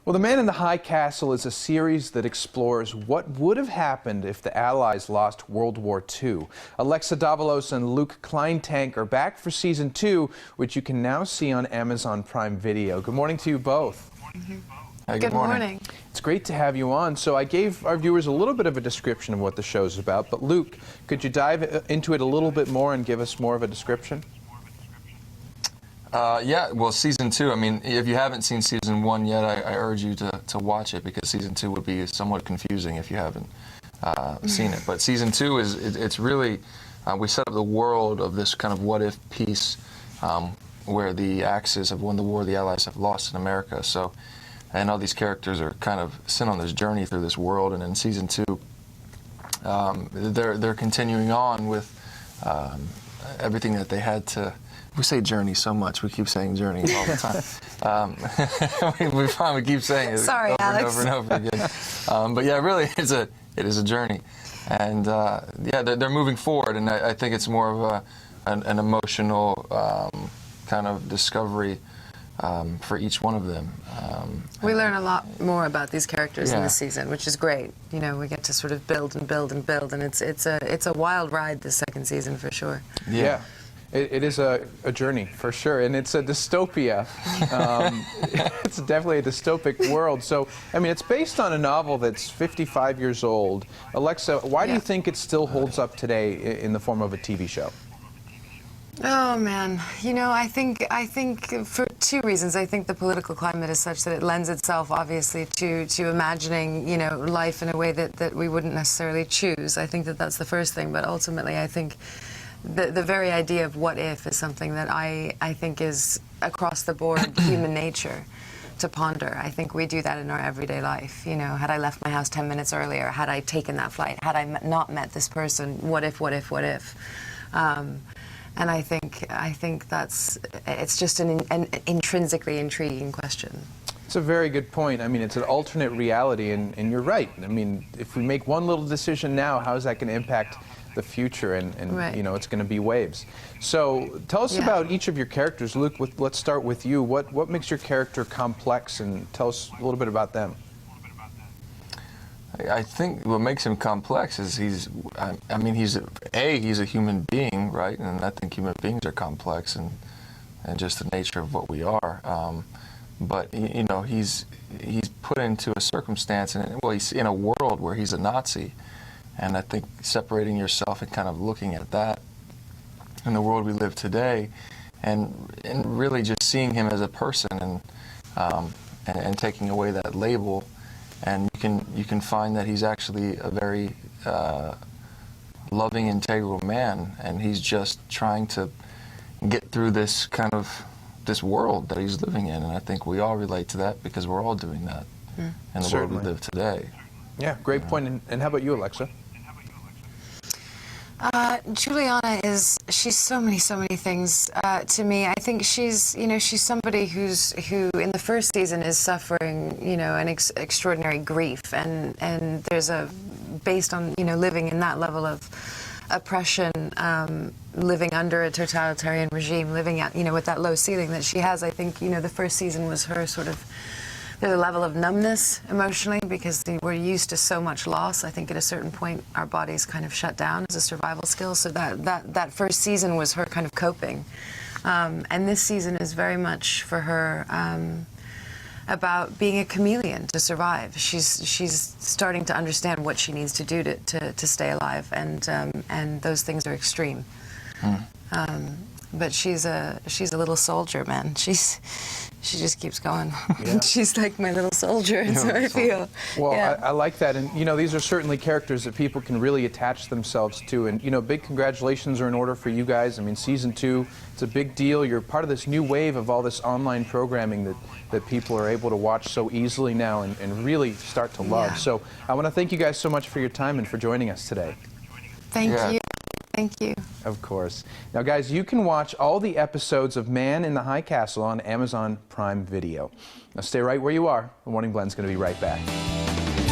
Well, The Man in the High Castle is a series that explores what would have happened if the Allies lost World War II. Alexa Davalos and Luke Kleintank are back for Season 2, which you can now see on Amazon Prime Video. Good morning to you both. Hey, good morning. It's great to have you on. So I gave our viewers a little bit of a description of what the show's about, but Luke, could you dive into it a little bit more and give us more of a description? Yeah, well, Season 2, I mean, if you haven't seen Season 1 yet, I urge you to watch it, because Season 2 would be somewhat confusing if you haven't seen it. But Season 2 it's really, we set up the world of this kind of what-if piece where the Axis have won the war the Allies have lost in America. So, and all these characters are kind of sent on this journey through this world, and in Season 2, they're continuing on with everything that they had to. We say journey so much, we keep saying journey all the time. we finally keep saying it over Alex. and over and over again. But yeah, really, it is a journey. And yeah, they're moving forward, and I think it's more of an emotional kind of discovery for each one of them. We learn a lot more about these characters in this season, which is great. You know, we get to sort of build and build and build, and it's a wild ride this second season for sure. Yeah. It is a journey, for sure, and it's a dystopia. It's definitely a dystopic world. So, I mean, it's based on a novel that's 55 years old. Alexa, why do you think it still holds up today in the form of a TV show? Oh man, you know, I think for two reasons. I think the political climate is such that it lends itself, obviously, to imagining, you know, life in a way that we wouldn't necessarily choose. I think that's the first thing, but ultimately, I think the very idea of what if is something that I think is across the board human nature to ponder. I think we do that in our everyday life. You know, had I left my house 10 minutes earlier, had I taken that flight, had I not met this person, what if, what if, what if? And I think it's just an intrinsically intriguing question. It's a very good point. I mean, it's an alternate reality, and you're right. I mean, if we make one little decision now, how is that going to impact the future? And you know, it's going to be waves. So tell us about each of your characters. Luke, let's start with you. What makes your character complex, and tell us a little bit about them. I think what makes him complex is he's a human being, right? And I think human beings are complex, and just the nature of what we are. But you know, he's put into a circumstance, and well, he's in a world where he's a Nazi, and I think separating yourself and kind of looking at that in the world we live today, and really just seeing him as a person, and taking away that label. And you can find that he's actually a very loving, integral man, and he's just trying to get through this kind of this world that he's living in. And I think we all relate to that, because we're all doing that in the world we live today. Yeah, great point. And how about you, Alexa? Juliana she's so many things to me. I think she's somebody who in the first season is suffering, you know, an extraordinary grief, and there's based on, you know, living in that level of oppression, living under a totalitarian regime, living at, you know, with that low ceiling that she has. I think, you know, the first season was her sort of, there's a level of numbness emotionally, because we're used to so much loss. I think at a certain point our bodies kind of shut down as a survival skill. So that first season was her kind of coping, and this season is very much for her about being a chameleon to survive. She's starting to understand what she needs to do to stay alive, and those things are extreme. But she's a little soldier, man. She just keeps going. Yeah. She's like my little soldier, and so I feel. Well, yeah. I like that, and you know, these are certainly characters that people can really attach themselves to, and you know, big congratulations are in order for you guys. I mean, Season 2, it's a big deal. You're part of this new wave of all this online programming that people are able to watch so easily now and really start to love. Yeah. So I want to thank you guys so much for your time and for joining us today. Thank you. Thank you. Of course. Now, guys, you can watch all the episodes of Man in the High Castle on Amazon Prime Video. Now, stay right where you are. The Morning Blend's going to be right back.